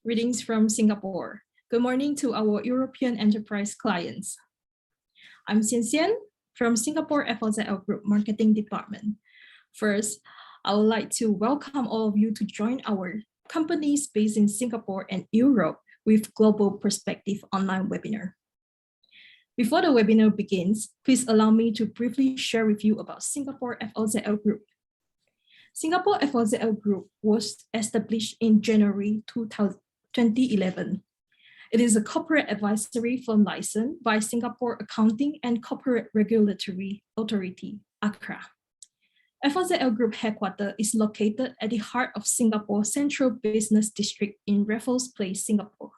Greetings from Singapore. Good morning to our European enterprise clients. I'm Xian from Singapore FOZL Group Marketing Department. First, I would like to welcome all of you to join our companies based in Singapore and Europe with Global Perspective online webinar. Before the webinar begins, please allow me to briefly share with you about Singapore FOZL Group. Singapore FOZL Group was established in January 2011. It is a corporate advisory firm licensed by Singapore Accounting and Corporate Regulatory Authority, ACRA. FOZL Group headquarters is located at the heart of Singapore Central Business District in Raffles Place, Singapore.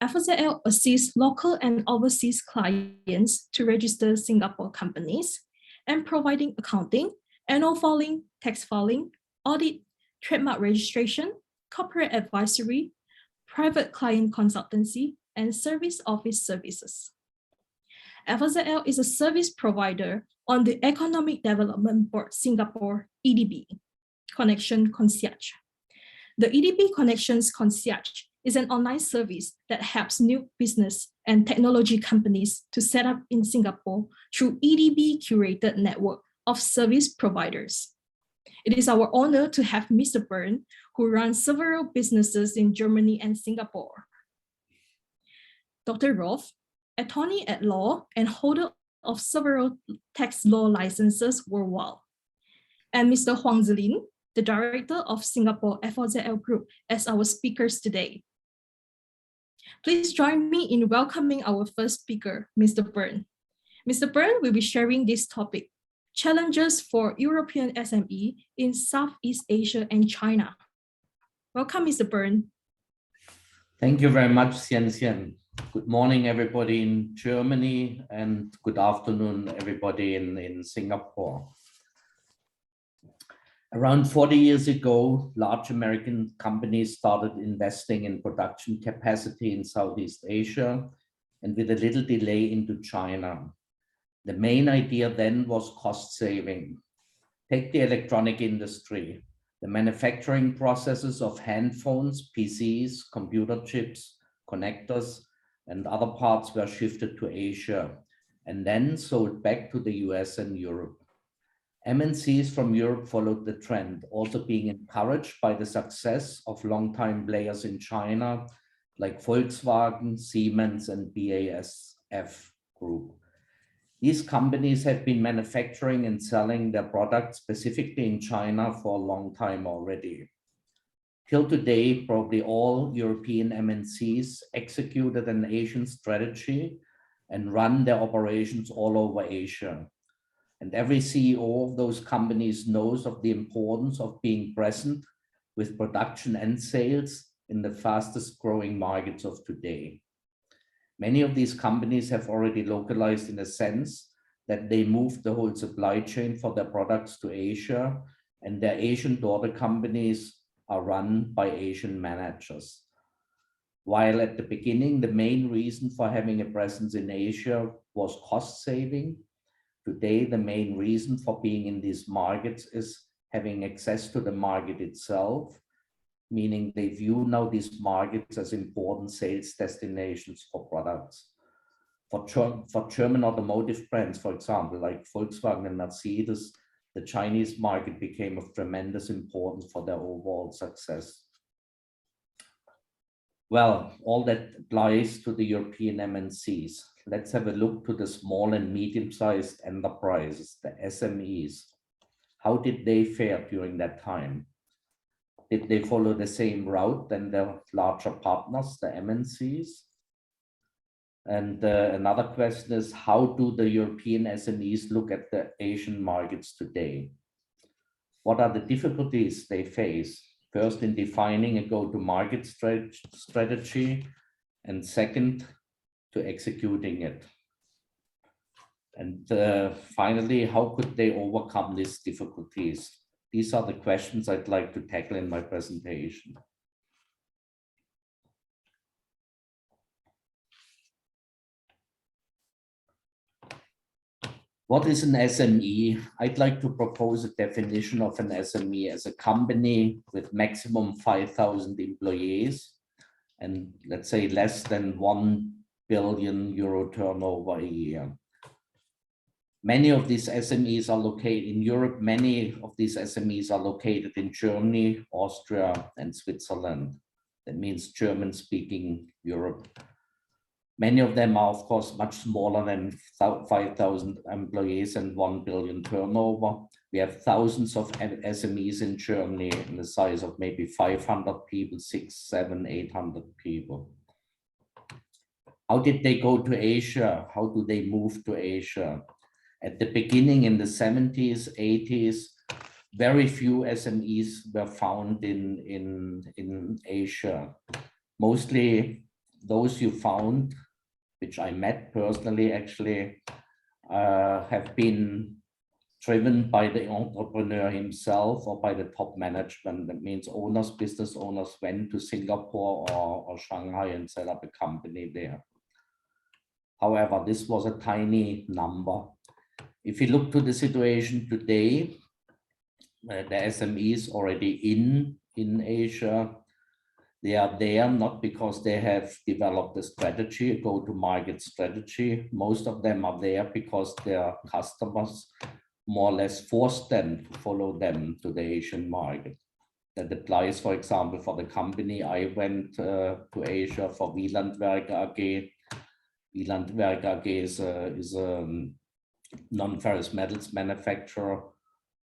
FOZL assists local and overseas clients to register Singapore companies and providing accounting, annual filing, tax filing, audit, trademark registration, corporate advisory, private client consultancy, and service office services. FOZL is a service provider on the Economic Development Board Singapore EDB Connection Concierge. The EDB Connections Concierge is an online service that helps new business and technology companies to set up in Singapore through EDB curated network of service providers. It is our honor to have Mr. Bernd, who runs several businesses in Germany and Singapore. Dr. Rolf, attorney at law and holder of several tax law licenses worldwide. And Mr. Huang Zilin, the director of Singapore FOZL Group, as our speakers today. Please join me in welcoming our first speaker, Mr. Bernd. Mr. Bernd will be sharing this topic, Challenges for European SME in Southeast Asia and China. Welcome, Mr. Bernd. Thank you very much, Xian. Good morning, everybody in Germany, and good afternoon, everybody in Singapore. Around 40 years ago, large American companies started investing in production capacity in Southeast Asia and with a little delay into China. The main idea then was cost saving. Take the electronic industry. The manufacturing processes of handphones, PCs, computer chips, connectors, and other parts were shifted to Asia and then sold back to the US and Europe. MNCs from Europe followed the trend, also being encouraged by the success of longtime players in China like Volkswagen, Siemens, and BASF Group. These companies have been manufacturing and selling their products specifically in China for a long time already. Till today, probably all European MNCs executed an Asian strategy and run their operations all over Asia. And every CEO of those companies knows of the importance of being present with production and sales in the fastest growing markets of today. Many of these companies have already localized in a sense that they moved the whole supply chain for their products to Asia, and their Asian daughter companies are run by Asian managers. While at the beginning, the main reason for having a presence in Asia was cost saving, today the main reason for being in these markets is having access to the market itself, meaning they view now these markets as important sales destinations for products. For German automotive brands, for example, like Volkswagen and Mercedes, the Chinese market became of tremendous importance for their overall success. Well, all that applies to the European MNCs. Let's have a look to the small and medium-sized enterprises, the SMEs. How did they fare during that time? Did they follow the same route than their larger partners, the MNCs? And another question is, how do the European SMEs look at the Asian markets today? What are the difficulties they face? First, in defining a go-to-market strategy, and second, to executing it. And finally, how could they overcome these difficulties? These are the questions I'd like to tackle in my presentation. What is an SME? I'd like to propose a definition of an SME as a company with maximum 5,000 employees and let's say less than 1 billion euro turnover a year. Many of these SMEs are located in Europe. Many of these SMEs are located in Germany, Austria, and Switzerland. That means German-speaking Europe. Many of them are, of course, much smaller than 5,000 employees and 1 billion turnover. We have thousands of SMEs in Germany in the size of maybe 500 people, 600, 700, 800 people. How did they go to Asia? How do they move to Asia? At the beginning, in the 70s, 80s, very few SMEs were found in Asia. Mostly those you found, which I met personally actually, have been driven by the entrepreneur himself or by the top management. That means owners, business owners went to Singapore or Shanghai and set up a company there. However, this was a tiny number. If you look to the situation today, the SMEs already in Asia, they are there not because they have developed a strategy, a go-to-market strategy. Most of them are there because their customers more or less force them to follow them to the Asian market. That applies, for example, for the company I went to Asia for Wielandwerk AG. Wielandwerk AG is a non-ferrous metals manufacturer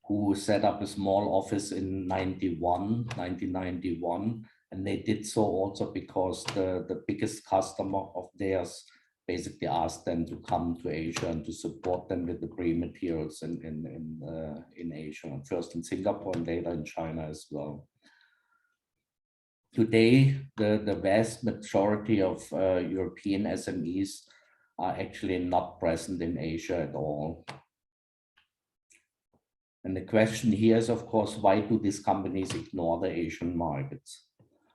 who set up a small office in 1991, and they did so also because the biggest customer of theirs basically asked them to come to Asia and to support them with the pre-materials in Asia, first in Singapore and later in China as well. Today, the vast majority of European SMEs are actually not present in Asia at all. And the question here is, of course, why do these companies ignore the Asian markets?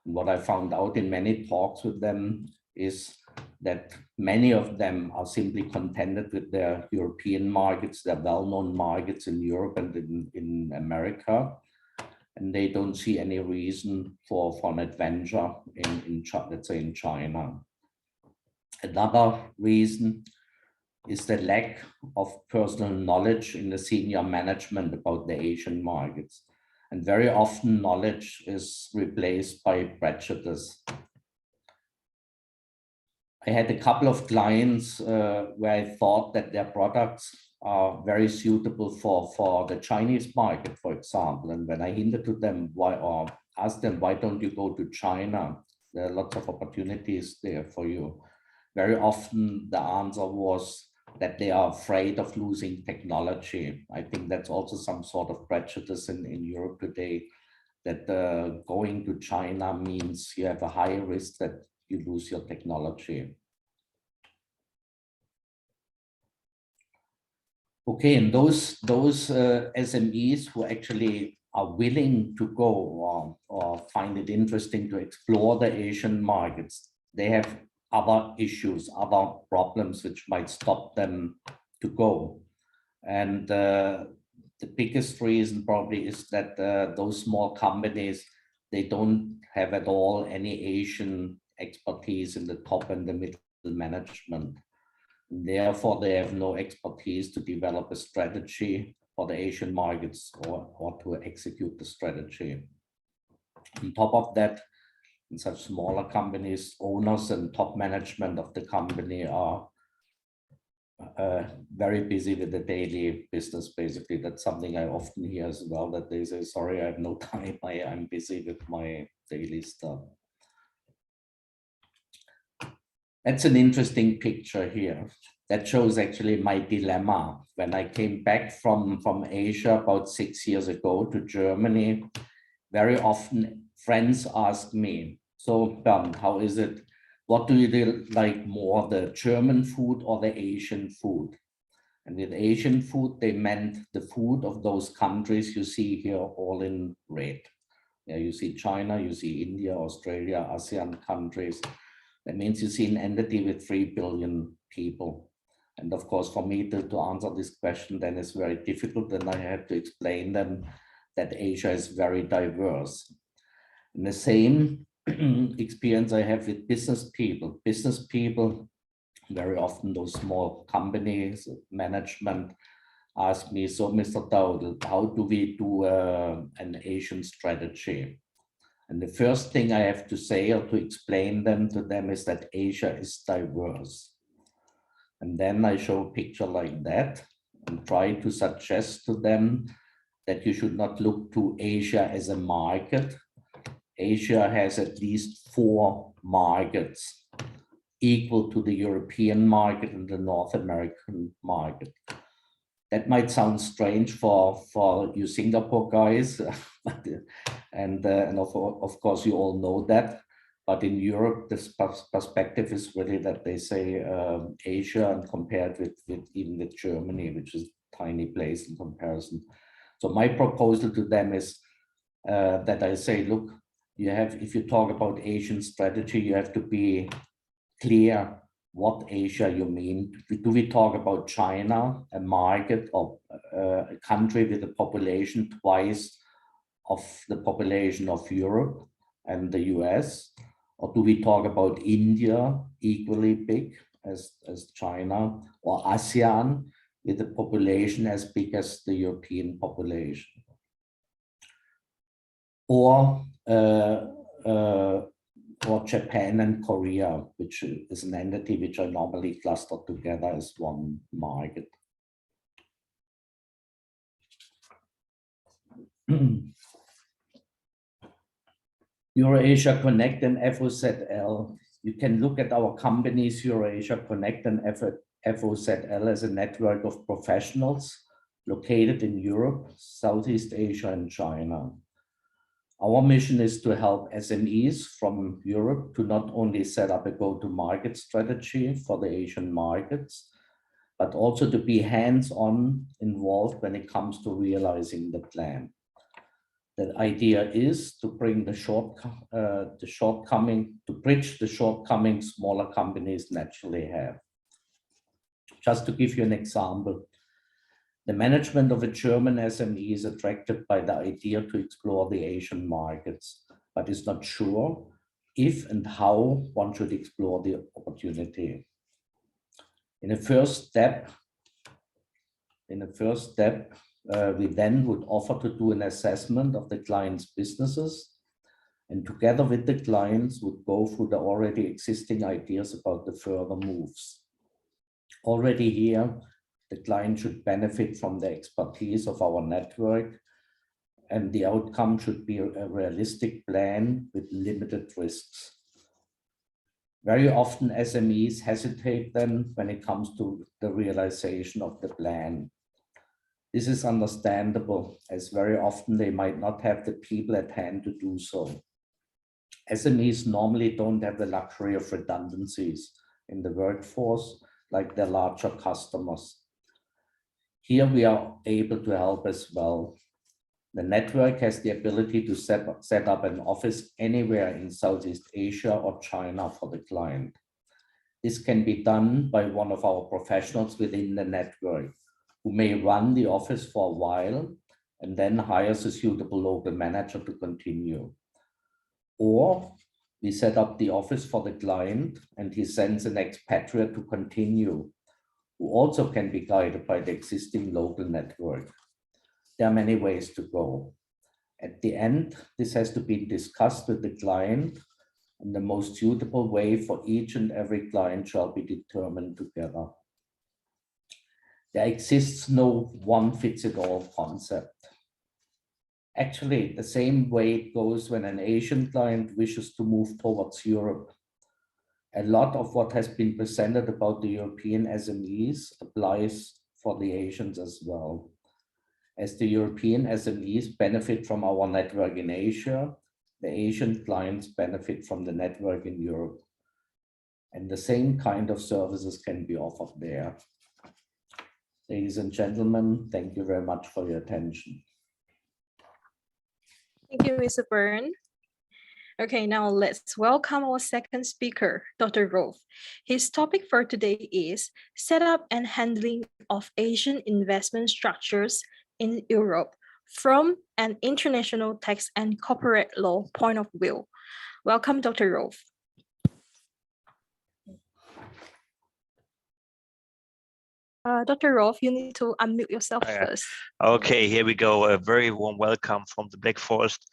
And what I found out in many talks with them is that many of them are simply contented with their European markets, their well-known markets in Europe and in America. And they don't see any reason for an adventure let's say in China. Another reason is the lack of personal knowledge in the senior management about the Asian markets. And very often knowledge is replaced by prejudice. I had a couple of clients where I thought that their products are very suitable for the Chinese market, for example. And when I hinted to them or asked them, why don't you go to China? There are lots of opportunities there for you. Very often the answer was that they are afraid of losing technology. I think that's also some sort of prejudice in Europe today, that going to China means you have a high risk that you lose your technology. Okay, and those SMEs who actually are willing to go or find it interesting to explore the Asian markets, they have other issues, other problems which might stop them to go. And the biggest reason probably is that those small companies, they don't have at all any Asian expertise in the top and the middle management. Therefore, they have no expertise to develop a strategy for the Asian markets or to execute the strategy. On top of that, in such smaller companies, owners and top management of the company are very busy with the daily business, basically. That's something I often hear as well, that they say, sorry, I have no time, I'm busy with my daily stuff. That's an interesting picture here. That shows actually my dilemma. When I came back from Asia about 6 years ago to Germany, very often friends ask me, so Bernd, how is it? What do you like more, the German food or the Asian food? And with Asian food, they meant the food of those countries you see here all in red. Yeah, you see China, you see India, Australia, ASEAN countries. That means you see an entity with 3 billion people. And of course, for me to answer this question then is very difficult, and I have to explain them that Asia is very diverse. And the same experience I have with business people. Business people, very often those small companies, management, ask me, so Mr. Dautel, how do we do an Asian strategy? And the first thing I have to say or to explain to them is that Asia is diverse. And then I show a picture like that and try to suggest to them that you should not look to Asia as a market. Asia has at least 4 markets equal to the European market and the North American market. That might sound strange for you Singapore guys, and of course you all know that. But in Europe, this perspective is really that they say Asia and compared with even with Germany, which is a tiny place in comparison. So my proposal to them is that I say, look, if you talk about Asian strategy, you have to be clear what Asia you mean. Do we talk about China, a market or a country with a population twice of the population of Europe and the US? Or do we talk about India, equally big as China, or ASEAN with a population as big as the European population? Or Japan and Korea, which is an entity which are normally clustered together as one market. Eurasia Connect and FOZL. You can look at our companies, Eurasia Connect and FOZL, as a network of professionals located in Europe, Southeast Asia, and China. Our mission is to help SMEs from Europe to not only set up a go-to-market strategy for the Asian markets, but also to be hands-on involved when it comes to realizing the plan. The idea is to bring bridge the shortcomings smaller companies naturally have. Just to give you an example, the management of a German SME is attracted by the idea to explore the Asian markets, but is not sure if and how one should explore the opportunity. In a first step, we then would offer to do an assessment of the client's businesses, and together with the clients would go through the already existing ideas about the further moves. Already here, the client should benefit from the expertise of our network, and the outcome should be a realistic plan with limited risks. Very often SMEs hesitate then when it comes to the realization of the plan. This is understandable, as very often they might not have the people at hand to do so. SMEs normally don't have the luxury of redundancies in the workforce like their larger customers. Here we are able to help as well. The network has the ability to set up an office anywhere in Southeast Asia or China for the client. This can be done by one of our professionals within the network, who may run the office for a while and then hires a suitable local manager to continue. Or we set up the office for the client and he sends an expatriate to continue, who also can be guided by the existing local network. There are many ways to go. At the end, this has to be discussed with the client, and the most suitable way for each and every client shall be determined together. There exists no one-fits-it-all concept. Actually, the same way it goes when an Asian client wishes to move towards Europe. A lot of what has been presented about the European SMEs applies for the Asians as well. As the European SMEs benefit from our network in Asia, the Asian clients benefit from the network in Europe. And the same kind of services can be offered there. Ladies and gentlemen, thank you very much for your attention. Thank you, Mr. Bernd. Okay, now let's welcome our second speaker, Dr. Rolf. His topic for today is Setup and Handling of Asian Investment Structures in Europe from an International Tax and Corporate Law Point of View. Welcome, Dr. Rolf. Dr. Rolf, you need to unmute yourself first. Okay, here we go. A very warm welcome from the Black Forest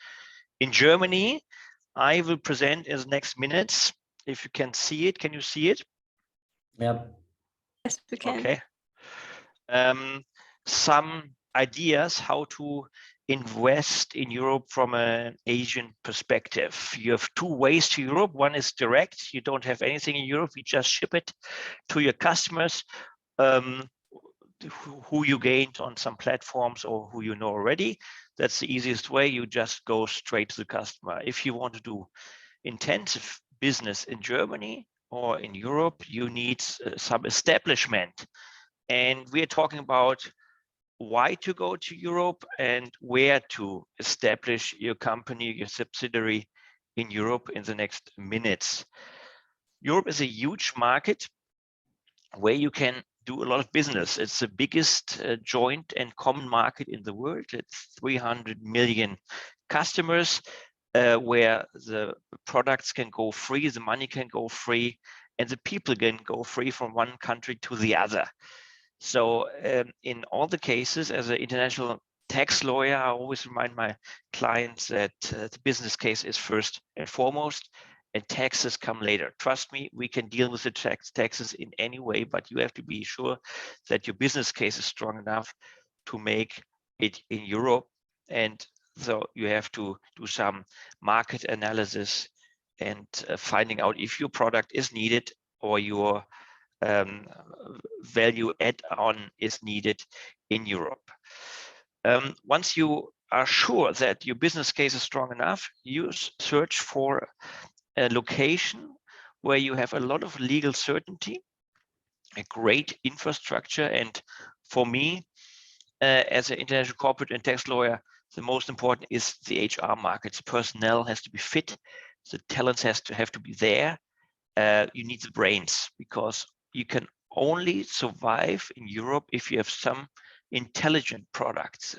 in Germany. I will present in the next minutes. If you can see it, can you see it? Yeah. Yes, we can. Okay. Some ideas how to invest in Europe from an Asian perspective. You have two ways to Europe. One is direct. You don't have anything in Europe. You just ship it to your customers. Who you gained on some platforms or who you know already. That's the easiest way. You just go straight to the customer. If you want to do intensive business in Germany or in Europe, you need some establishment. And we are talking about why to go to Europe and where to establish your company, your subsidiary in Europe in the next minutes. Europe is a huge market where you can do a lot of business. It's the biggest joint and common market in the world. It's 300 million customers where the products can go free, the money can go free, and the people can go free from one country to the other. So in all the cases, as an international tax lawyer, I always remind my clients that the business case is first and foremost, and taxes come later. Trust me, we can deal with the taxes in any way, but you have to be sure that your business case is strong enough to make it in Europe. And so you have to do some market analysis and finding out if your product is needed or your value add-on is needed in Europe. Once you are sure that your business case is strong enough, you search for a location where you have a lot of legal certainty, a great infrastructure, and for me, as an international corporate and tax lawyer, the most important is the HR market. The personnel has to be fit, the talents have to be there. You need the brains, because you can only survive in Europe if you have some intelligent products.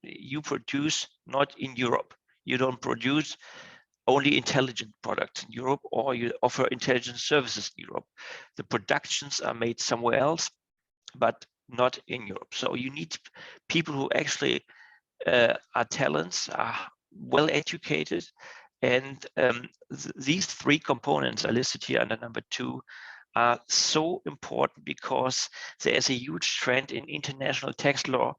You produce not in Europe. You don't produce only intelligent products in Europe, or you offer intelligent services in Europe. The productions are made somewhere else, but not in Europe. So you need people who actually are talents, are well educated, and these three components are listed here under number 2 are so important because there is a huge trend in international tax law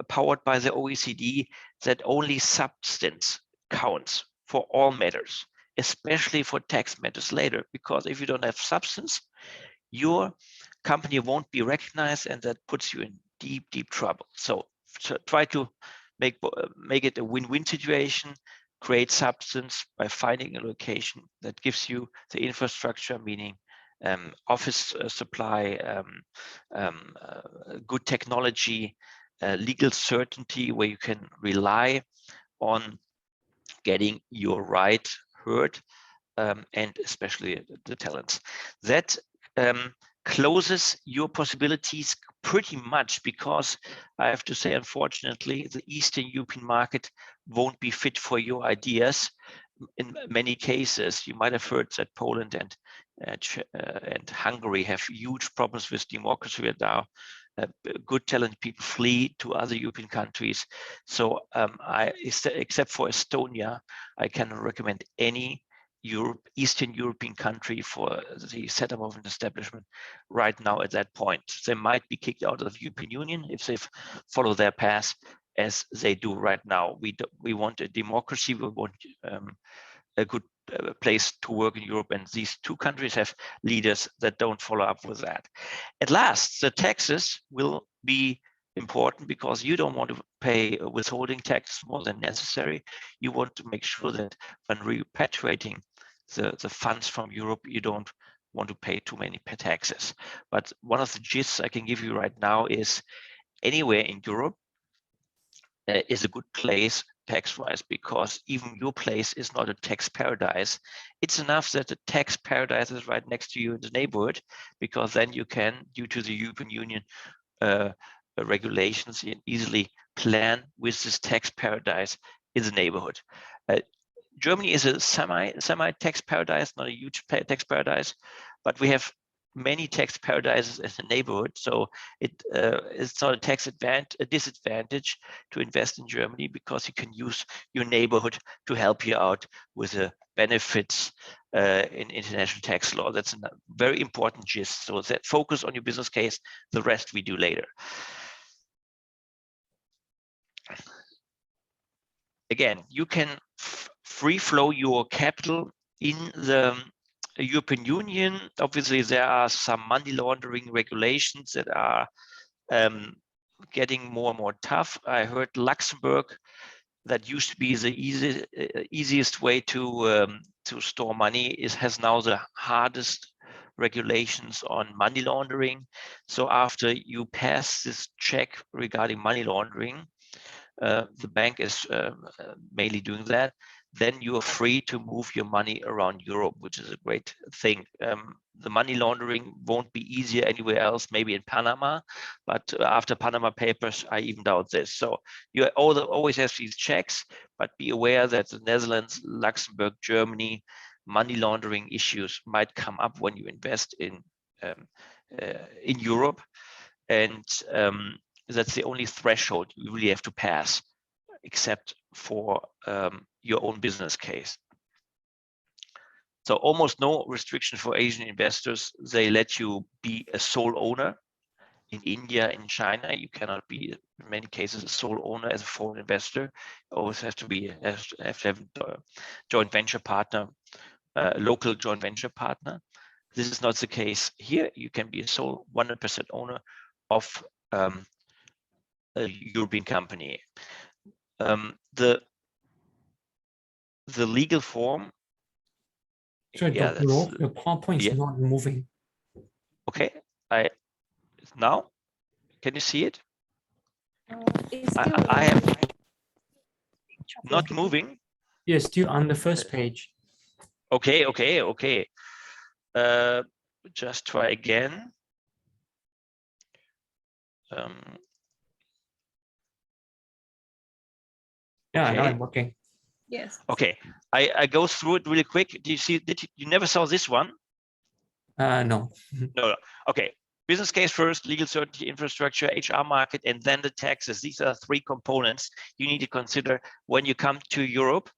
powered by the OECD that only substance counts for all matters, especially for tax matters later, because if you don't have substance, your company won't be recognized, and that puts you in deep, deep trouble. So try to make it a win-win situation, create substance by finding a location that gives you the infrastructure, meaning office supply, good technology, legal certainty, where you can rely on getting your right heard, and especially the talents. That closes your possibilities pretty much, because I have to say, unfortunately, the Eastern European market won't be fit for your ideas. In many cases, you might have heard that Poland and Hungary have huge problems with democracy right now. Good talented people flee to other European countries. So except for Estonia, I cannot recommend any Eastern European country for the setup of an establishment right now at that point. They might be kicked out of the European Union if they follow their path as they do right now. We want a democracy, we want a good place to work in Europe, and these two countries have leaders that don't follow up with that. At last, the taxes will be important because you don't want to pay withholding tax more than necessary. You want to make sure that when repatriating the funds from Europe, you don't want to pay too many taxes. But one of the gists I can give you right now is anywhere in Europe is a good place tax-wise, because even your place is not a tax paradise. It's enough that the tax paradise is right next to you in the neighborhood, because then you can, due to the European Union regulations, easily plan with this tax paradise in the neighborhood. Germany is a semi tax paradise, not a huge tax paradise, but we have many tax paradises in the neighborhood. So it's not a disadvantage to invest in Germany, because you can use your neighborhood to help you out with the benefits in international tax law. That's a very important gist. So that focus on your business case, the rest we do later. Again, you can free flow your capital in the European Union. Obviously, there are some money laundering regulations that are getting more and more tough. I heard Luxembourg, that used to be the easiest way to store money, has now the hardest regulations on money laundering. So after you pass this check regarding money laundering, the bank is mainly doing that, then you are free to move your money around Europe, which is a great thing. The money laundering won't be easier anywhere else, maybe in Panama, but after Panama Papers, I even doubt this. So you always have these checks, but be aware that the Netherlands, Luxembourg, Germany, money laundering issues might come up when you invest in Europe. And that's the only threshold you really have to pass, except for your own business case. So almost no restriction for Asian investors. They let you be a sole owner. In India, in China, you cannot be, in many cases, a sole owner as a foreign investor. You always have to have a joint venture partner, a local joint venture partner. This is not the case here. You can be a sole 100% owner of a European company. The legal form. Sorry, Yeah, Dr. Rolf, the PowerPoint is not moving. Okay, now can you see it? I have not moving. Yes, still on the first page. Okay. Just try again. Yeah, okay. now I'm working. Yes. Okay, I go through it really quick. Do you see? You never saw this one? No. No. Okay. Business case first, legal certainty, infrastructure, HR market, and then the taxes. These are three components you need to consider when you come to Europe.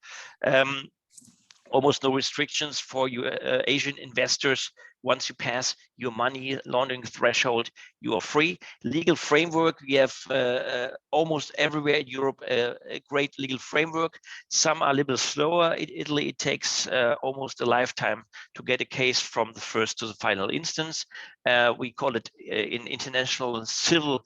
Almost no restrictions for you Asian investors. Once you pass your money laundering threshold, you are free. Legal framework, we have almost everywhere in Europe a great legal framework. Some are a little slower. In Italy, it takes almost a lifetime to get a case from the first to the final instance. We call it in international civil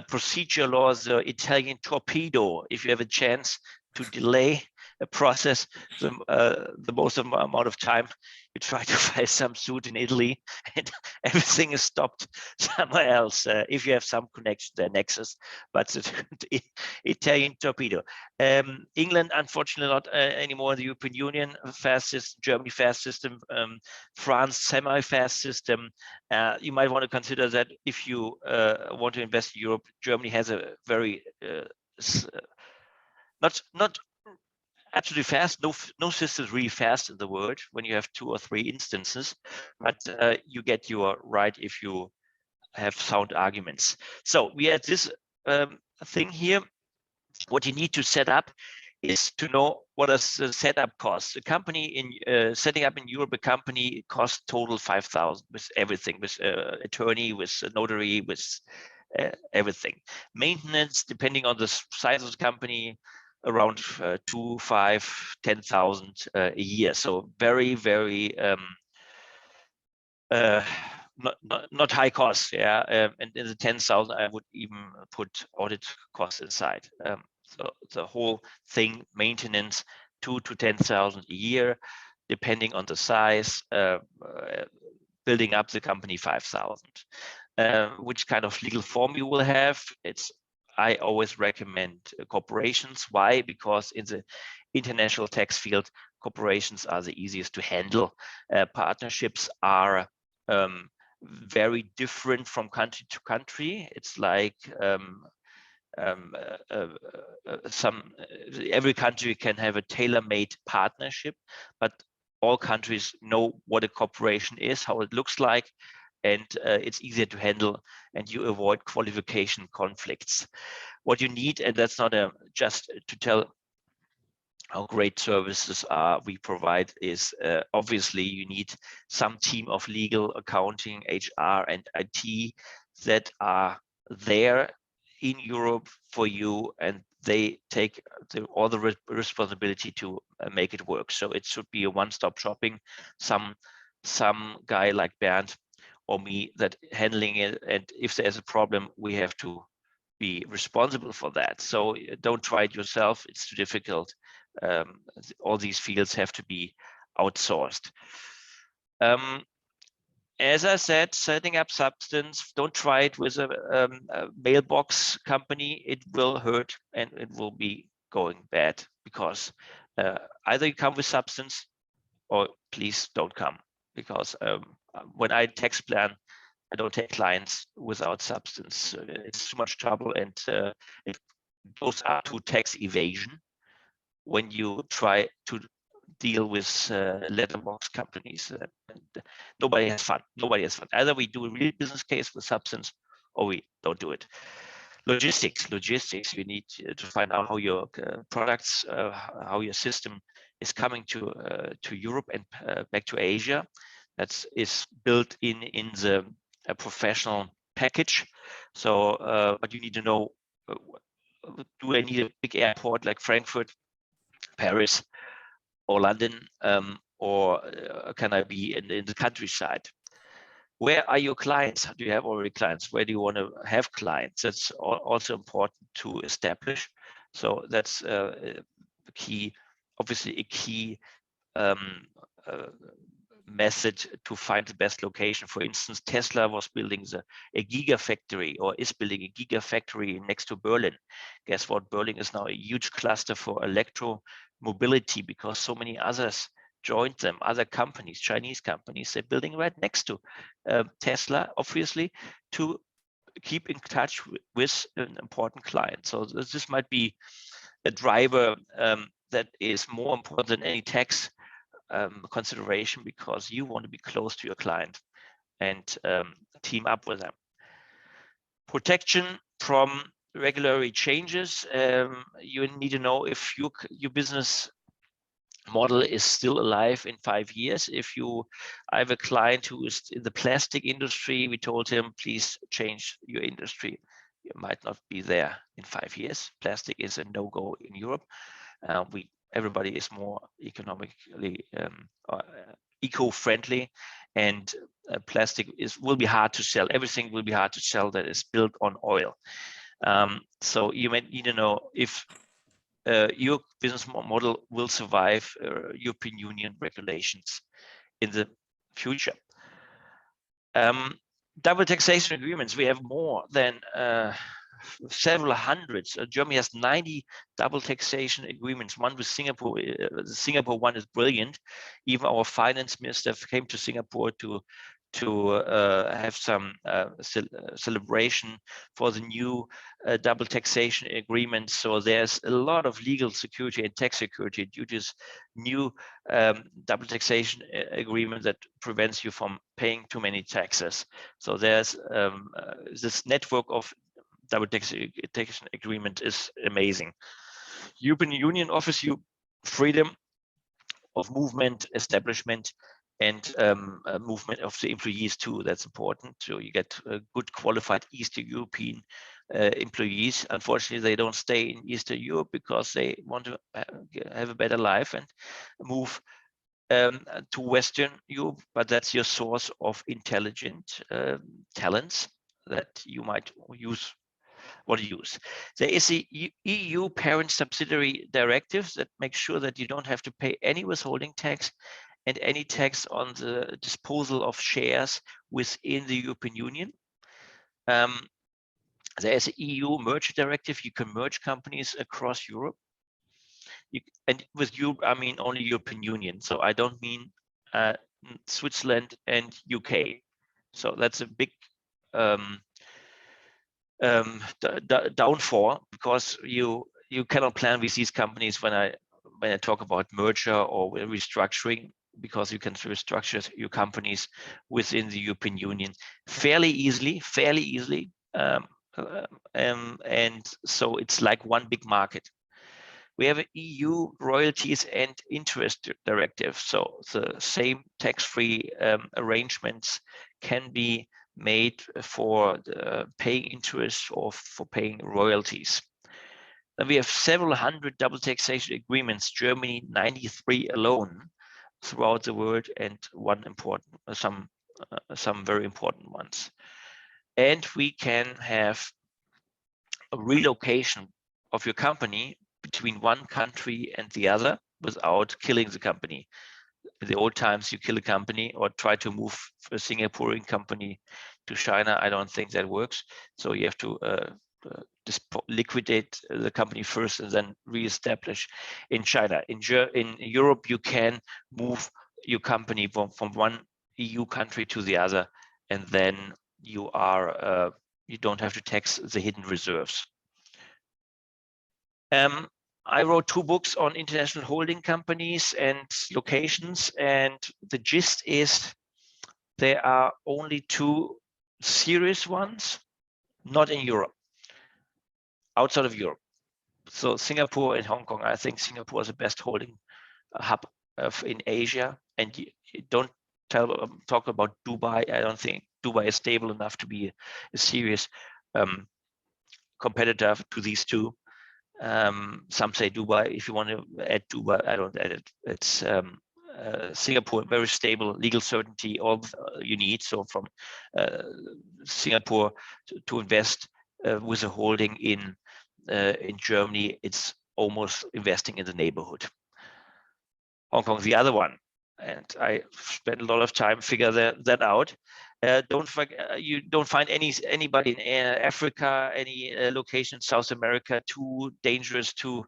procedure laws, the Italian torpedo. If you have a chance to delay a process the most amount of time, you try to file some suit in Italy, and everything is stopped somewhere else if you have some connection there, nexus. But the Italian torpedo. England, unfortunately, not anymore in the European Union. Fast system. Germany, fast system. France, semi-fast system. You might want to consider that if you want to invest in Europe. Germany has a very not absolutely fast. No system is really fast in the world when you have 2 or 3 instances, but you get your right if you have sound arguments. So we had this thing here. What you need to set up is to know what does the setup cost. A company in setting up in Europe, a company costs total 5,000 with everything, with attorney, with notary, with everything. Maintenance, depending on the size of the company, around 2, 5, 10,000 a year. So very, very not high cost. Yeah, and in the 10,000, I would even put audit costs inside. So the whole thing, maintenance, 2 to 10,000 a year, depending on the size. Building up the company 5,000. Which kind of legal form you will have? I always recommend corporations. Why? Because in the international tax field, corporations are the easiest to handle. Partnerships are very different from country to country. It's like every country can have a tailor-made partnership, but all countries know what a cooperation is, how it looks like, and it's easier to handle, and you avoid qualification conflicts. What you need, and that's not just to tell how great services we provide, is obviously you need some team of legal, accounting, HR, and IT that are there in Europe for you, and they take all the responsibility to make it work. So it should be a one-stop shopping. Some guy like Bernd or me that handling it, and if there's a problem, we have to be responsible for that. So don't try it yourself, it's too difficult. All these fields have to be outsourced. As I said, setting up substance, don't try it with a mailbox company. It will hurt and it will be going bad, because either you come with substance or please don't come, because when I tax plan, I don't take clients without substance. It's too much trouble, and it goes up to tax evasion when you try to deal with letterbox companies. Nobody has fun. Nobody has fun. Either we do a real business case with substance, or we don't do it. Logistics. You need to find out how your products, how your system is coming to Europe and back to Asia. That is built in the professional package. So, but you need to know: do I need a big airport like Frankfurt, Paris, or London, or can I be in the countryside? Where are your clients? Do you have already clients? Where do you want to have clients? That's also important to establish. So that's key, obviously a key method to find the best location. For instance, Tesla was building a gigafactory, or is building a gigafactory next to Berlin. Guess what? Berlin is now a huge cluster for electro mobility, because so many others joined them, other companies, Chinese companies. They're building right next to Tesla, obviously, to keep in touch with an important client. So this might be a driver that is more important than any tax consideration, because you want to be close to your client and team up with them. Protection from regulatory changes. You need to know if your business model is still alive in 5 years. I have a client who is in the plastic industry. We told him, please change your industry. You might not be there in 5 years. Plastic is a no-go in Europe. Everybody is more economically eco-friendly, and plastic will be hard to sell. Everything will be hard to sell that is built on oil. So you might need to know if your business model will survive European Union regulations in the future. Double taxation agreements. We have more than several hundreds. Germany has 90 double taxation agreements. One with Singapore. The Singapore one is brilliant. Even our finance minister came to Singapore to have some celebration for the new double taxation agreement. So there's a lot of legal security and tax security due to this new double taxation agreement that prevents you from paying too many taxes. So there's this network of double taxation agreement is amazing. European Union offers you freedom of movement, establishment, and movement of the employees too. That's important. So you get good qualified Eastern European employees. Unfortunately, they don't stay in Eastern Europe because they want to have a better life and move to Western Europe. But that's your source of intelligent talents that you might use. There is a EU parent subsidiary directive that makes sure that you don't have to pay any withholding tax and any tax on the disposal of shares within the European Union. There is an EU merger directive. You can merge companies across Europe. And with Europe, I mean only European Union. So I don't mean Switzerland and UK. So that's a big downfall, because you cannot plan with these companies when I talk about merger or restructuring, because you can restructure your companies within the European Union fairly easily. And so it's like one big market. We have an EU royalties and interest directive. So the same tax-free arrangements can be made for paying interest or for paying royalties. Then we have several hundred double taxation agreements, Germany 93 alone throughout the world, and some very important ones. And we can have a relocation of your company between one country and the other without killing the company. In the old times, you kill a company or try to move a Singaporean company to China. I don't think that works. So you have to liquidate the company first and then reestablish in China. In Europe, you can move your company from one EU country to the other, and then you don't have to tax the hidden reserves. I wrote 2 books on international holding companies and locations, and the gist is there are only 2 serious ones, not in Europe, outside of Europe. So Singapore and Hong Kong. I think Singapore is the best holding hub in Asia, and you don't talk about Dubai. I don't think Dubai is stable enough to be a serious competitor to these 2. Some say Dubai. If you want to add Dubai, I don't add it. It's Singapore, very stable, legal certainty, all you need. So from Singapore to invest with a holding in Germany, it's almost investing in the neighborhood. Hong Kong, the other one, and I spent a lot of time figure that out. Don't forget, you don't find anybody in Africa, any location in South America, too dangerous, too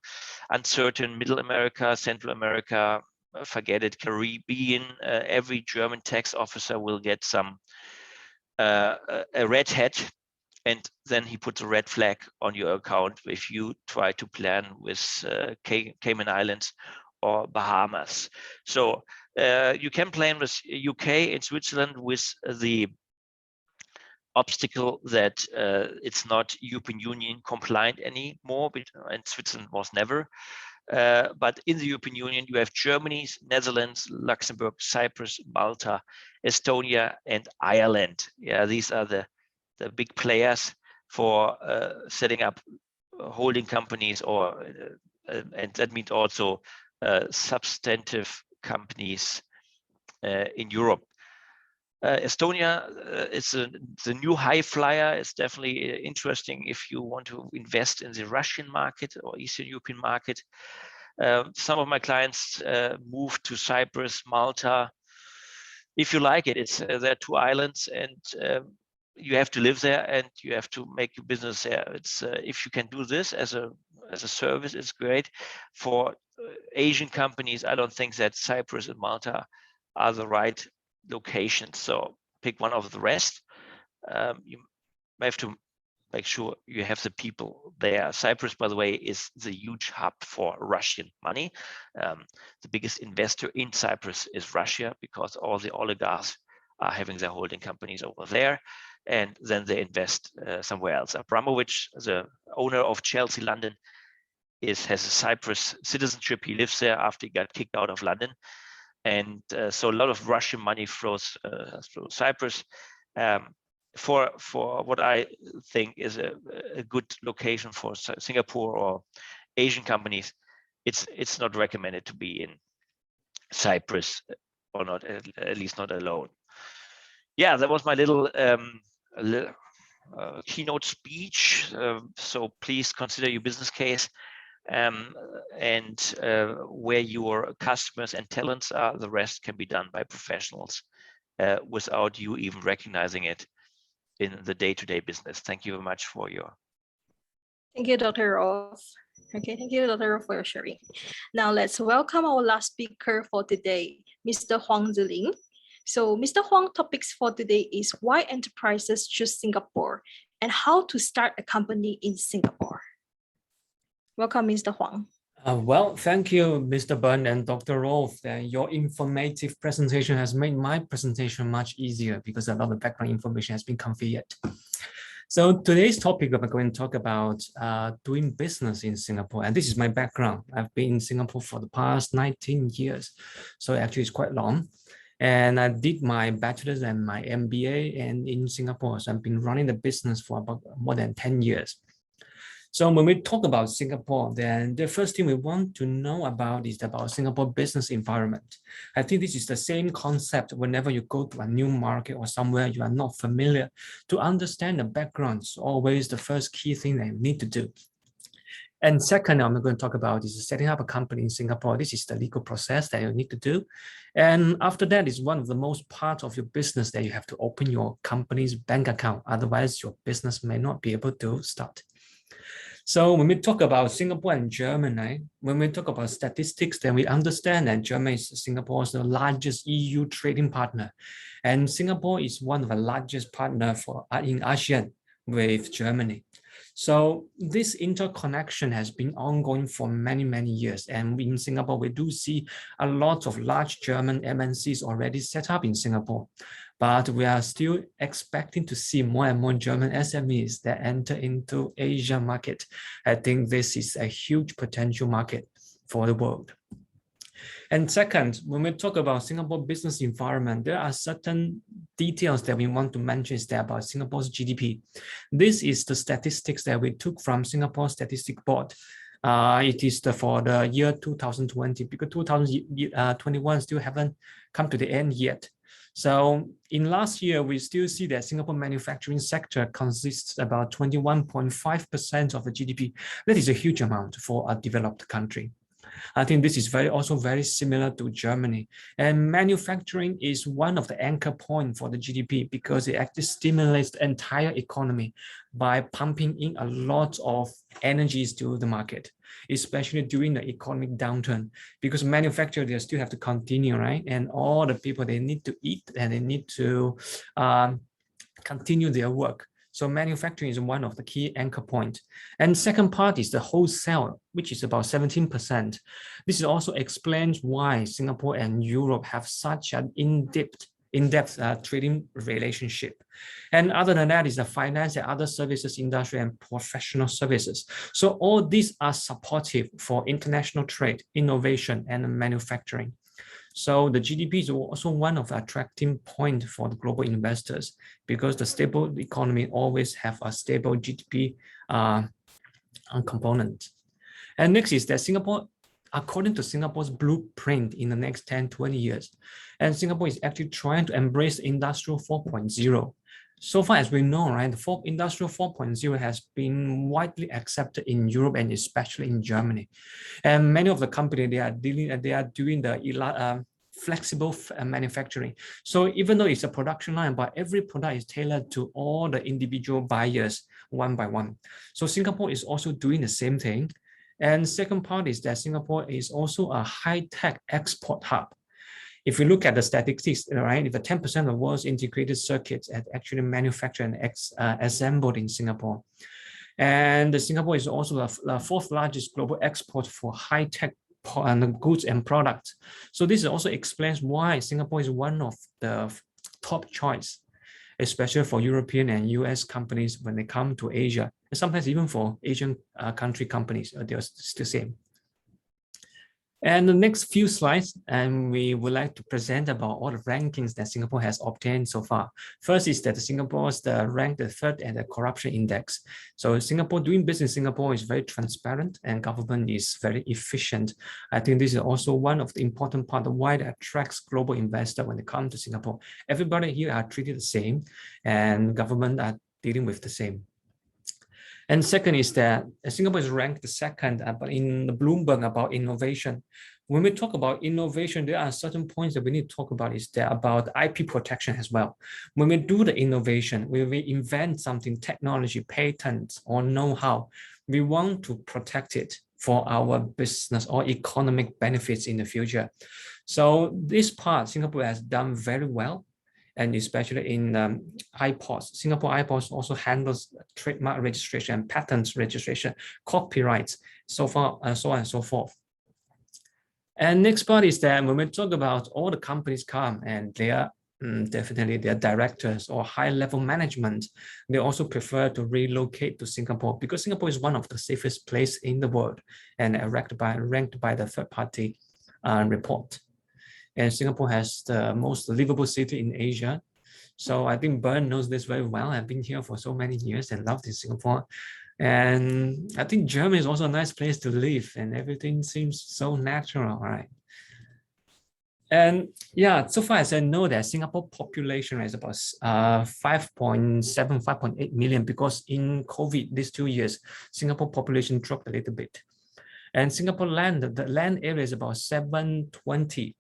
uncertain. Middle America, Central America, forget it. Caribbean, every German tax officer will get a red hat, and then he puts a red flag on your account if you try to plan with Cayman Islands or Bahamas. So you can plan with UK and Switzerland with the obstacle that it's not European Union compliant anymore, and Switzerland was never. But in the European Union, you have Germany, Netherlands, Luxembourg, Cyprus, Malta, Estonia, and Ireland. Yeah, these are the big players for setting up holding companies, or and that means also substantive companies in Europe. Estonia is the new high flyer. It's definitely interesting if you want to invest in the Russian market or Eastern European market. Some of my clients moved to Cyprus, Malta. If you like it, there are 2 islands, and you have to live there and you have to make your business there. It's if you can do this as a service, it's great. For Asian companies, I don't think that Cyprus and Malta are the right locations. So pick one of the rest. You have to make sure you have the people there. Cyprus, by the way, is the huge hub for Russian money. The biggest investor in Cyprus is Russia, because all the oligarchs are having their holding companies over there, and then they invest somewhere else. Abramovich, the owner of Chelsea London, has a Cyprus citizenship. He lives there after he got kicked out of London. And so a lot of Russian money flows through Cyprus. For what I think is a good location for Singapore or Asian companies, it's not recommended to be in Cyprus, or not, at least not alone. Yeah, that was my little keynote speech. So please consider your business case, and where your customers and talents are. The rest can be done by professionals without you even recognizing it in the day-to-day business. Thank you very much for your. Thank you, Dr. Rolf. Okay, thank you, Dr. Rolf, for your sharing. Now let's welcome our last speaker for today, Mr. Huang Ziling. So Mr. Huang topics for today is why enterprises choose Singapore and how to start a company in Singapore. Welcome, Mr. Huang. Well, thank you, Mr. Bernd and Dr. Rolf. Your informative presentation has made my presentation much easier because a lot of background information has been conveyed. So today's topic, we're going to talk about doing business in Singapore. And this is my background. I've been in Singapore for the past 19 years. So actually it's quite long. And I did my bachelor's and my MBA in Singapore. So I've been running the business for about more than 10 years. So when we talk about Singapore, then the first thing we want to know about is about Singapore business environment. I think this is the same concept whenever you go to a new market or somewhere you are not familiar. To understand the background is always the first key thing that you need to do. And second, I'm going to talk about is setting up a company in Singapore. This is the legal process that you need to do. And after that is one of the most part of your business that you have to open your company's bank account. Otherwise, your business may not be able to start. So when we talk about Singapore and Germany, when we talk about statistics, then we understand that Germany is Singapore's largest EU trading partner. And Singapore is one of the largest partners in ASEAN with Germany. So this interconnection has been ongoing for many, many years. And in Singapore, we do see a lot of large German MNCs already set up in Singapore. But we are still expecting to see more and more German SMEs that enter into Asia market. I think this is a huge potential market for the world. And second, when we talk about Singapore business environment, there are certain details that we want to mention is that about Singapore's GDP. This is the statistics that we took from Singapore Statistics Board. It is for the year 2020, because 2021 still haven't come to the end yet. So in last year, we still see that Singapore manufacturing sector consists about 21.5% of the GDP. That is a huge amount for a developed country. I think this is also very similar to Germany. And manufacturing is one of the anchor points for the GDP because it actually stimulates the entire economy by pumping in a lot of energies to the market, especially during the economic downturn, because manufacturers, they still have to continue, right? And all the people, they need to eat and they need to continue their work. So manufacturing is one of the key anchor points. And second part is the wholesale, which is about 17%. This also explains why Singapore and Europe have such an in-depth trading relationship. And other than that is the finance and other services industry and professional services. So all these are supportive for international trade, innovation, and manufacturing. So the GDP is also one of the attracting points for the global investors because the stable economy always have a stable GDP component. And next is that Singapore, according to Singapore's blueprint in the next 10, 20 years, and Singapore is actually trying to embrace Industrial 4.0. So far as we know, right, the Industrial 4.0 has been widely accepted in Europe and especially in Germany. And many of the companies, they are doing the flexible manufacturing. So even though it's a production line, but every product is tailored to all the individual buyers one by one. So Singapore is also doing the same thing. And second part is that Singapore is also a high-tech export hub. If we look at the statistics, right, if the 10% of the world's integrated circuits are actually manufactured and assembled in Singapore. And Singapore is also the fourth largest global export for high-tech goods and products. So this also explains why Singapore is one of the top choice, especially for European and US companies when they come to Asia. And sometimes even for Asian country companies, they're still the same. And the next few slides, and we would like to present about all the rankings that Singapore has obtained so far. First is that Singapore's ranked the third at the corruption index. So Singapore, doing business in Singapore is very transparent and government is very efficient. I think this is also one of the important part of why it attracts global investors when they come to Singapore. Everybody here are treated the same and government are dealing with the same. And second is that Singapore is ranked the second in the Bloomberg about innovation. When we talk about innovation, there are certain points that we need to talk about is that about IP protection as well. When we do the innovation, when we invent something, technology, patents, or know-how, we want to protect it for our business or economic benefits in the future. So this part, Singapore has done very well. and especially in IPOs. Singapore IPOs also handles trademark registration and patents registration, copyrights, so on and so forth. And next part is that when we talk about all the companies come and they are definitely their directors or high-level management, they also prefer to relocate to Singapore because Singapore is one of the safest places in the world and ranked by the third-party report. And Singapore has the most livable city in Asia. So I think Bernd knows this very well. I've been here for so many years and loved in Singapore. And I think Germany is also a nice place to live and everything seems so natural, right? And yeah, so far as I know that Singapore population is about 5.7, 5.8 million because in COVID, these 2 years, Singapore population dropped a little bit. And Singapore land, the land area is about 720.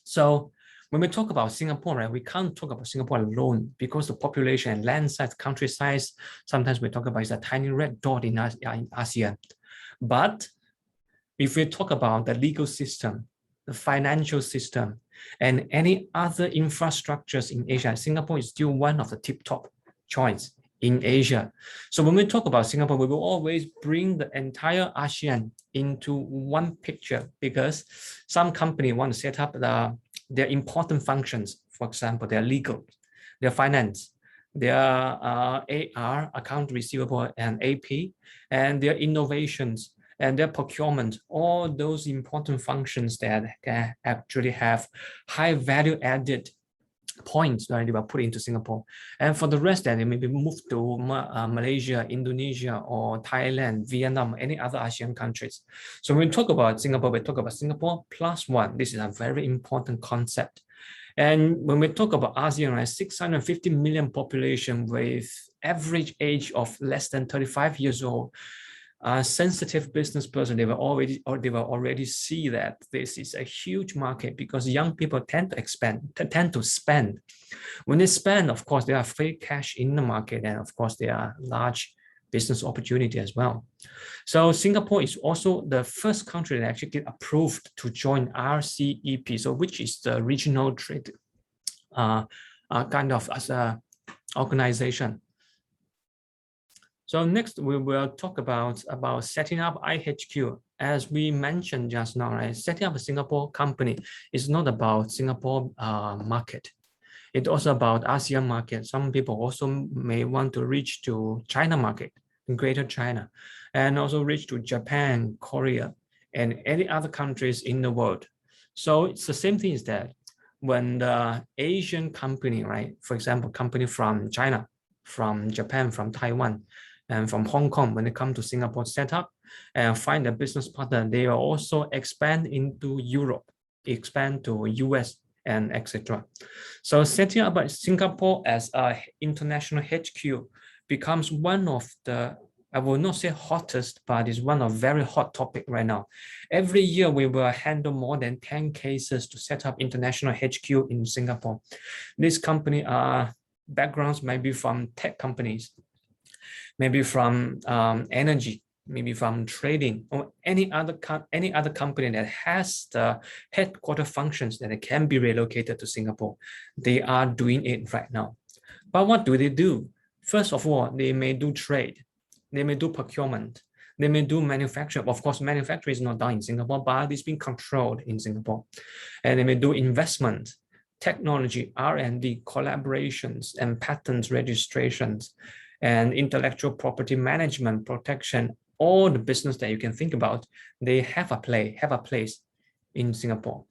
So when we talk about Singapore, right, we can't talk about Singapore alone because the population and land size, country size, sometimes we talk about is a tiny red dot in ASEAN. But if we talk about the legal system, the financial system, and any other infrastructures in Asia, Singapore is still one of the tip-top choice in Asia. So when we talk about Singapore, we will always bring the entire ASEAN into one picture because some company want to set up their important functions. For example, their legal, their finance, their AR, account receivable and AP, and their innovations and their procurement, all those important functions that can actually have high value added points that they were put into Singapore. And for the rest, that they maybe move to Malaysia, Indonesia, or Thailand, Vietnam, any other ASEAN countries. So when we talk about Singapore, we talk about Singapore plus one. This is a very important concept. And when we talk about ASEAN, right, 650 million population with average age of less than 35 years old, sensitive business person, they will already see that this is a huge market because young people tend to spend. When they spend, of course, there are free cash in the market, and of course, there are large business opportunity as well. So Singapore is also the first country that actually get approved to join RCEP, so which is the regional trade kind of as a organization. So next we will talk about setting up IHQ. As we mentioned just now, right, setting up a Singapore company is not about Singapore market. It's also about ASEAN market. Some people also may want to reach to China market, Greater China, and also reach to Japan, Korea, and any other countries in the world. So it's the same thing is that when the Asian company, right, for example, company from China, from Japan, from Taiwan, and from Hong Kong, when they come to Singapore set up and find a business partner, they will also expand into Europe, expand to US, and etc. So setting up Singapore as an international HQ becomes one of the, I will not say hottest, but it's one of very hot topic right now. Every year we will handle more than 10 cases to set up international HQ in Singapore. These company backgrounds might be from tech companies, maybe from energy, maybe from trading, or any other company that has the headquarter functions that it can be relocated to Singapore. They are doing it right now. But what do they do? First of all, they may do trade, they may do procurement, they may do manufacture. Of course, manufacturing is not done in Singapore, but it's being controlled in Singapore. And they may do investment, technology, R&D, collaborations, and patents registrations, and intellectual property management, protection, all the business that you can think about, they have a place in Singapore.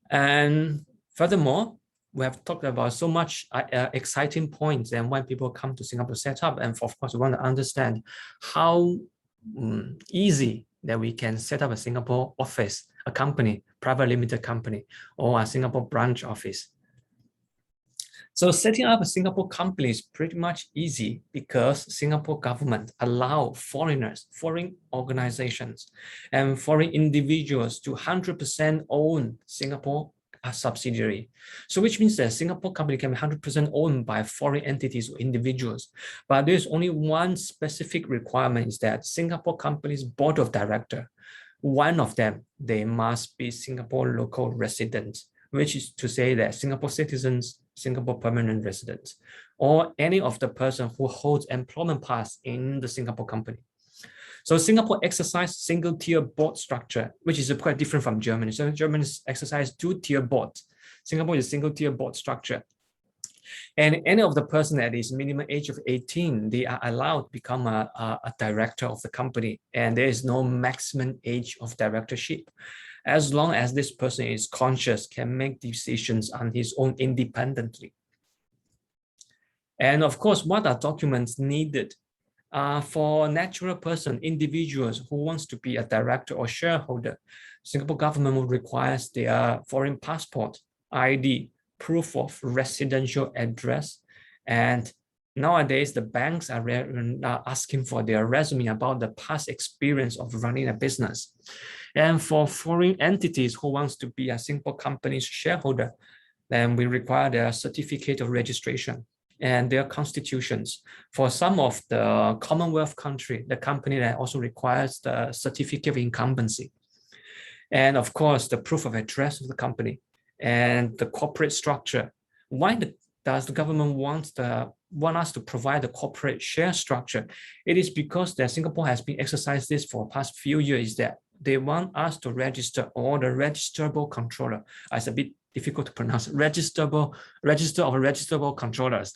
And furthermore, we have talked about so much exciting points and when people come to Singapore set up, and of course, we want to understand how easy that we can set up a Singapore office, a company, private limited company, or a Singapore branch office. So setting up a Singapore company is pretty much easy because Singapore government allow foreigners, foreign organizations, and foreign individuals to 100% own Singapore subsidiary. So which means that Singapore company can be 100% owned by foreign entities or individuals. But there's only one specific requirement is that Singapore company's board of directors, one of them, they must be Singapore local residents which is to say that Singapore citizens, Singapore permanent residents, or any of the person who holds employment pass in the Singapore company. So Singapore exercise single-tier board structure, which is quite different from Germany. So Germany exercise two-tier boards. Singapore is single-tier board structure. And any of the person that is minimum age of 18, they are allowed to become a director of the company. And there is no maximum age of directorship. As long as this person is conscious, can make decisions on his own independently. And of course, what are documents needed? For natural person, individuals who wants to be a director or shareholder, Singapore government will require their foreign passport, ID, proof of residential address, and nowadays the banks are asking for their resume about the past experience of running a business. And for foreign entities who wants to be a Singapore company's shareholder, then we require their certificate of registration and their constitutions. For some of the Commonwealth country, the company that also requires the certificate of incumbency. And of course, the proof of address of the company and the corporate structure. Why does the government want us to provide the corporate share structure? It is because that Singapore has been exercised this for the past few years, that they want us to register all the registerable controller. It's a bit difficult to pronounce. Register of registerable controllers.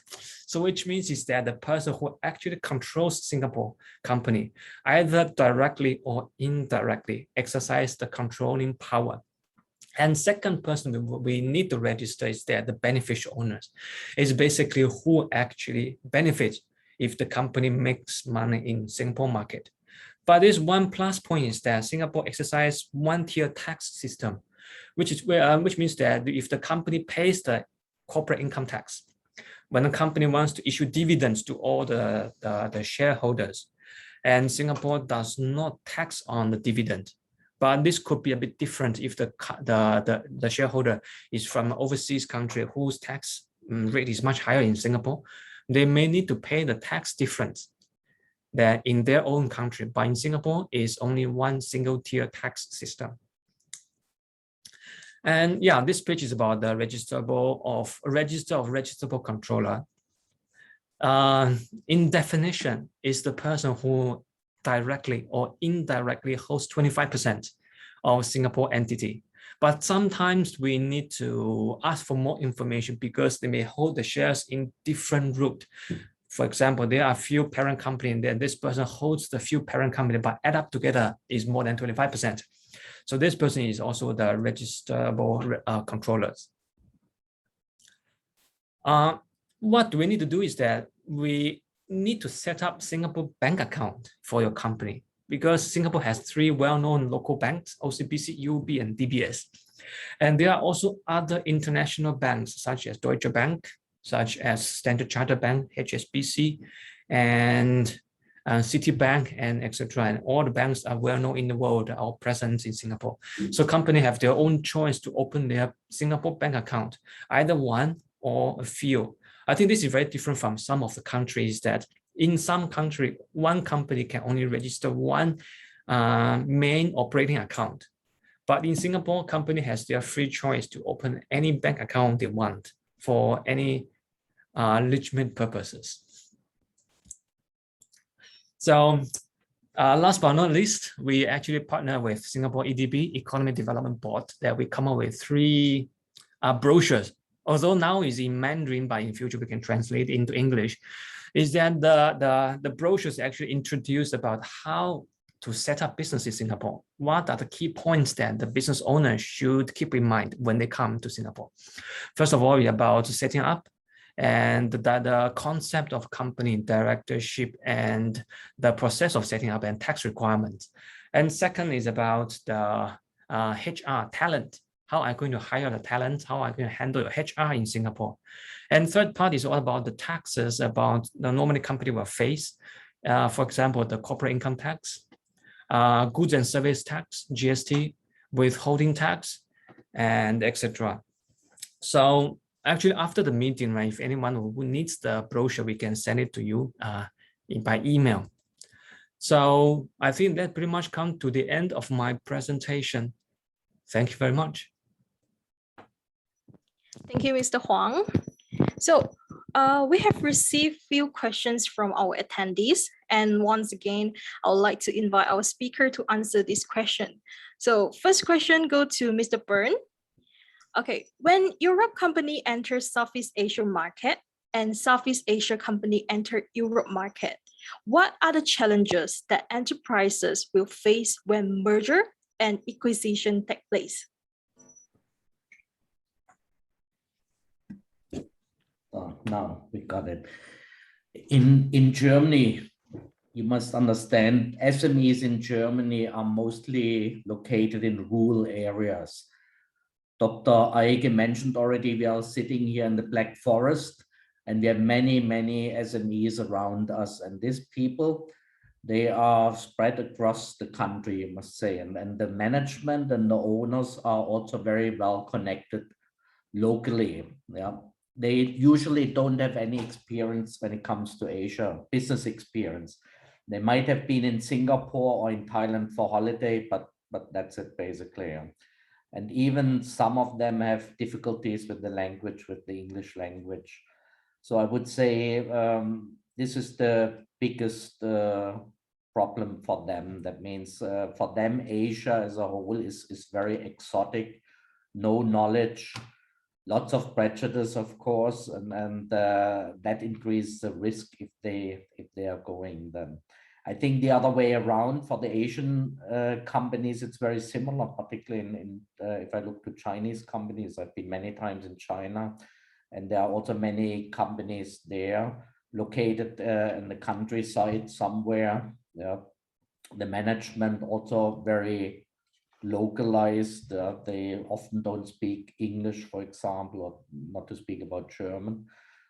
So which means is that the person who actually controls Singapore company, either directly or indirectly, exercise the controlling power. And second person we need to register is that the beneficial owners is basically who actually benefits if the company makes money in Singapore market. But this one plus point is that Singapore exercise one-tier tax system, which means that if the company pays the corporate income tax, when the company wants to issue dividends to all the shareholders, and Singapore does not tax on the dividend. But this could be a bit different if the shareholder is from an overseas country whose tax rate is much higher in Singapore. They may need to pay the tax difference that in their own country, but in Singapore is only one single tier tax system. And yeah, this page is about the register of registerable controller. In definition, is the person who directly or indirectly holds 25% of Singapore entity. But sometimes we need to ask for more information because they may hold the shares in different route. For example, there are a few parent company and then this person holds the few parent company, but add up together is more than 25%. So this person is also the registerable controllers. What we need to do is that we need to set up Singapore bank account for your company because Singapore has 3 well-known local banks, OCBC, UOB, and DBS. And there are also other international banks such as Deutsche Bank, such as Standard Chartered Bank, HSBC, and Citibank, and etc. And all the banks are well-known in the world, are present in Singapore. So companies have their own choice to open their Singapore bank account, either one or a few. I think this is very different from some of the countries that in some country, one company can only register one main operating account. But in Singapore, company has their free choice to open any bank account they want for any legitimate purposes. So last but not least, we actually partner with Singapore EDB, Economic Development Board, that we come up with 3 brochures. Although now is in Mandarin, but in future we can translate into English, is that the brochures actually introduce about how to set up business in Singapore. What are the key points that the business owner should keep in mind when they come to Singapore? First of all, about setting up and the concept of company directorship and the process of setting up and tax requirements. And second is about the HR talent. How are you going to hire the talent? How are you going to handle your HR in Singapore? And third part is all about the taxes, about the normally company will face. For example, the corporate income tax, goods and service tax, GST, withholding tax, and etc. So actually after the meeting, right, if anyone who needs the brochure, we can send it to you by email. So I think that pretty much comes to the end of my presentation. Thank you very much. Thank you, Mr. Huang. So we have received few questions from our attendees. And once again, I would like to invite our speaker to answer this question. So first question go to Mr. Bernd. Okay, when Europe company enters Southeast Asia market and Southeast Asia company enter Europe market, what are the challenges that enterprises will face when merger and acquisition take place? Now we got it. In Germany, you must understand SMEs in Germany are mostly located in rural areas. Dr. Eige mentioned already, we are sitting here in the Black Forest and we have many SMEs around us, and these people, they are spread across the country, you must say, and the management and the owners are also very well connected locally. Yeah, they usually don't have any experience when it comes to Asia, business experience. They might have been in Singapore or in Thailand for holiday, but that's it basically. And even some of them have difficulties with the language, with the English language. So I would say this is the biggest problem for them. That means for them, Asia as a whole is very exotic, no knowledge, lots of prejudice, of course, and that increases the risk if they are going then. I think the other way around for the Asian companies, it's very similar, particularly in if I look to Chinese companies. I've been many times in China, and there are also many companies there located in the countryside somewhere. Yeah. The management also very localized. They often don't speak English, for example, or not to speak about German.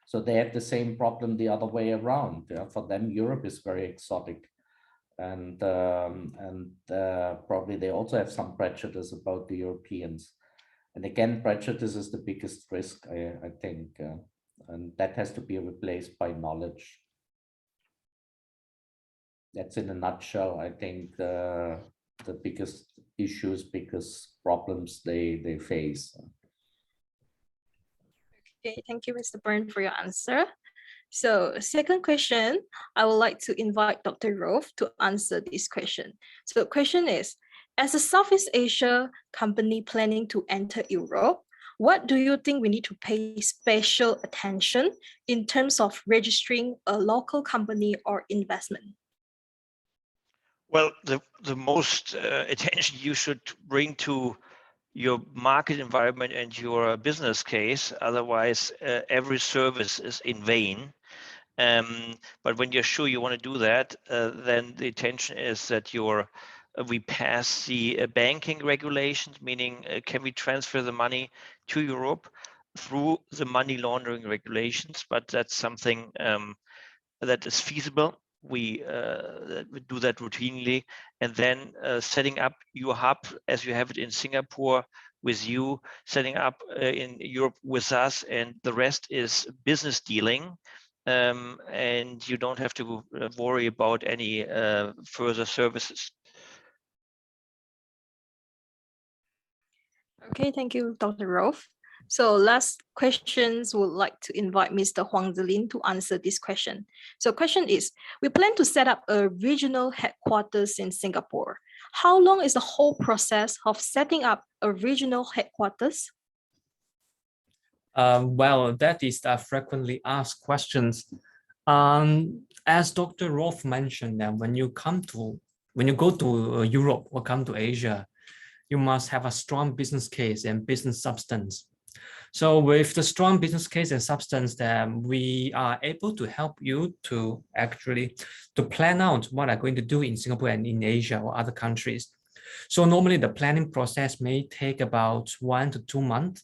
So they have the same problem the other way around. Yeah? For them, Europe is very exotic. And probably they also have some prejudice about the Europeans. And again, prejudice is the biggest risk, I think. And that has to be replaced by knowledge. That's in a nutshell, I think, the biggest issues, biggest problems they face. Okay, thank you, Mr. Bernd, for your answer. So second question, I would like to invite Dr. Rolf to answer this question. So the question is, as a Southeast Asia company planning to enter Europe, what do you think we need to pay special attention in terms of registering a local company or investment? Well, the most attention you should bring to your market environment and your business case. Otherwise, every service is in vain. But when you're sure you want to do that, then the intention is that we pass the banking regulations, meaning can we transfer the money to Europe through the money laundering regulations, but that's something that is feasible. We do that routinely, and then setting up your hub as you have it in Singapore with you, setting up in Europe with us, and the rest is business dealing. And you don't have to worry about any further services. Okay, thank you, Dr. Rolf. So last questions, would like to invite Mr. Huang Zilin to answer this question. So question is, we plan to set up a regional headquarters in Singapore. How long is the whole process of setting up a regional headquarters? Well, that is a frequently asked questions. As Dr. Rolf mentioned, that when you go to Europe or come to Asia, you must have a strong business case and business substance. So with the strong business case and substance, then we are able to help you to actually plan out what are going to do in Singapore and in Asia or other countries. So normally the planning process may take about 1 to 2 months.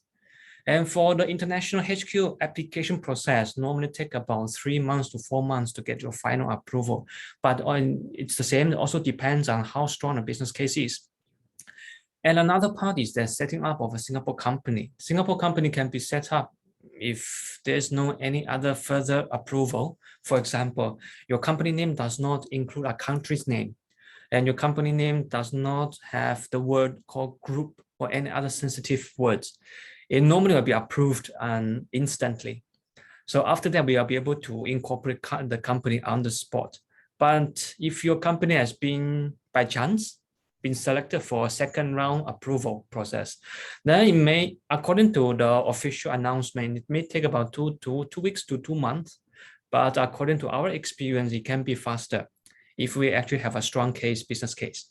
And for the international HQ application process, normally take about 3 months to 4 months to get your final approval. But it's the same, it also depends on how strong a business case is. And another part is the setting up of a Singapore company. Singapore company can be set up if there's no any other further approval. For example, your company name does not include a country's name, and your company name does not have the word called group or any other sensitive words. it normally will be approved instantly. So after that, we will be able to incorporate the company on the spot. But if your company has been, by chance, been selected for a second round approval process, then it may, according to the official announcement, it may take about two weeks to 2 months. But according to our experience, it can be faster if we actually have a strong business case.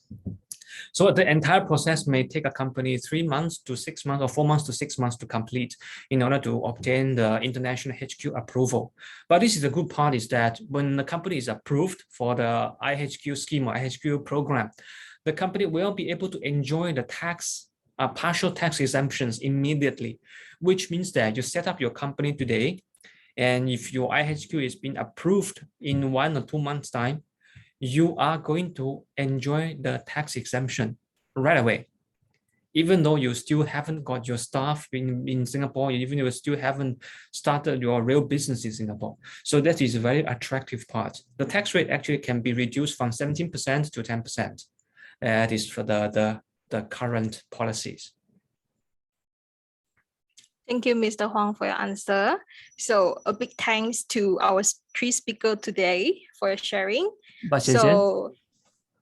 So the entire process may take a company 3 months to 6 months or 4 months to 6 months to complete in order to obtain the international HQ approval. But this is the good part, is that when the company is approved for the IHQ scheme or IHQ program, the company will be able to enjoy the partial tax exemptions immediately, which means that you set up your company today, and if your IHQ is being approved in 1 or 2 months' time, you are going to enjoy the tax exemption right away, even though you still haven't got your staff in Singapore, even though you still haven't started your real business in Singapore. So that is a very attractive part. The tax rate actually can be reduced from 17% to 10%. That is for the current policies. Thank you, Mr. Huang, for your answer. So a big thanks to our 3 speakers today for your sharing. But So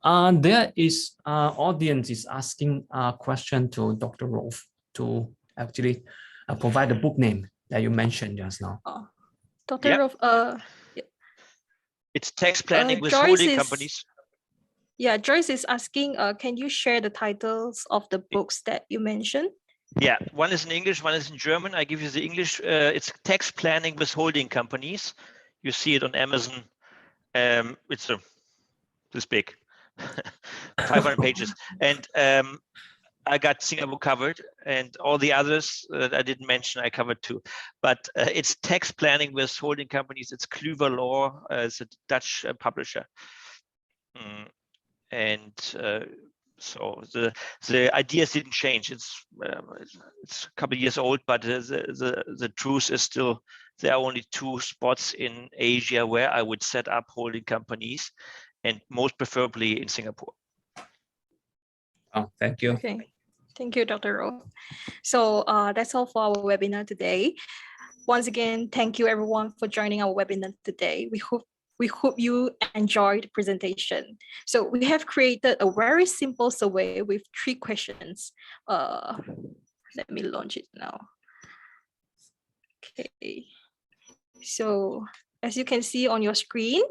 there is audience is asking a question to Dr. Rolf to actually provide the book name that you mentioned just now. Dr. Yep. Rolf, It's tax planning with Joyce holding is- companies. yeah, Joyce is asking, can you share the titles of the books that you mentioned? Yeah, one is in English, one is in German. I give you the English. It's tax planning with holding companies. You see it on Amazon. It's this big, 500 pages. And I got Singapore covered, and all the others that I didn't mention, I covered too. But it's tax planning with holding companies. It's Kluwer Law. It's a Dutch publisher. So the ideas didn't change. It's a couple of years old, but the truth is still there are only 2 spots in Asia where I would set up holding companies, and most preferably in Singapore. Oh, thank you. Okay, thank you, Dr. Rolf. So that's all for our webinar today. Once again, thank you everyone for joining our webinar today. We hope you enjoyed the presentation. So we have created a very simple survey with 3 questions. Let me launch it now. Okay. So as you can see on your screen,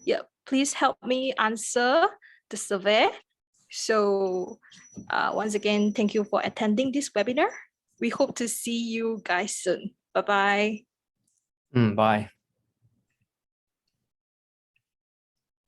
yeah, please help me answer the survey. So once again, thank you for attending this webinar. We hope to see you guys soon. Bye-bye. Bye.